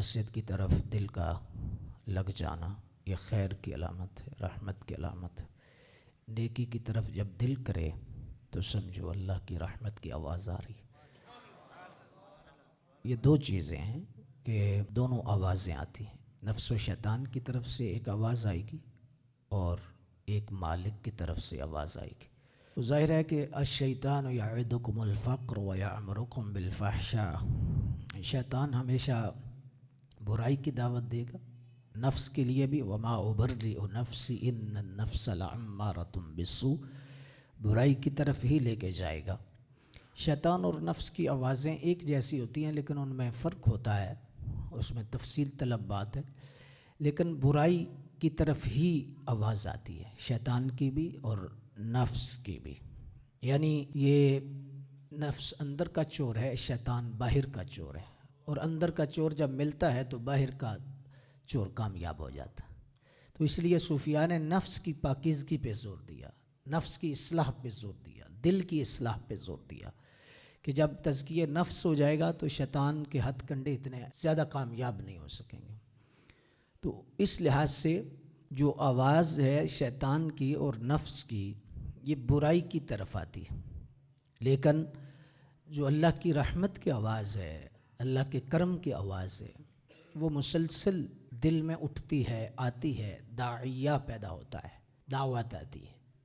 مسجد کی طرف دل کا لگ جانا یہ خیر کی علامت ہے، رحمت کی علامت ہے۔ نیکی کی طرف جب دل کرے تو سمجھو اللہ کی رحمت کی آواز آ رہی۔ یہ دو چیزیں ہیں کہ دونوں آوازیں آتی ہیں، نفس و شیطان کی طرف سے ایک آواز آئے گی اور ایک مالک کی طرف سے آواز آئے گی۔ تو ظاہر ہے کہ الشیطان یعدکم الفقر ویأمرکم بالفحشاء، شیطان ہمیشہ برائی کی دعوت دے گا، نفس کے لیے بھی، وما ابرئ نفسی ان النفس لعمارۃ بالسوء، برائی کی طرف ہی لے کے جائے گا۔ شیطان اور نفس کی آوازیں ایک جیسی ہوتی ہیں لیکن ان میں فرق ہوتا ہے، اس میں تفصیل طلب بات ہے، لیکن برائی کی طرف ہی آواز آتی ہے، شیطان کی بھی اور نفس کی بھی۔ یعنی یہ نفس اندر کا چور ہے، شیطان باہر کا چور ہے، اور اندر کا چور جب ملتا ہے تو باہر کا چور کامیاب ہو جاتا۔ تو اس لیے صوفیاء نے نفس کی پاکیزگی پہ زور دیا، نفس کی اصلاح پہ زور دیا، دل کی اصلاح پہ زور دیا کہ جب تزکیہ نفس ہو جائے گا تو شیطان کے ہتھ کنڈے اتنے زیادہ کامیاب نہیں ہو سکیں گے۔ تو اس لحاظ سے جو آواز ہے شیطان کی اور نفس کی یہ برائی کی طرف آتی ہے، لیکن جو اللہ کی رحمت کی آواز ہے، اللہ کے کرم کی آواز ہے، وہ مسلسل دل میں اٹھتی ہے، آتی ہے، داعیہ پیدا ہوتا ہے، دعوت آتی ہے۔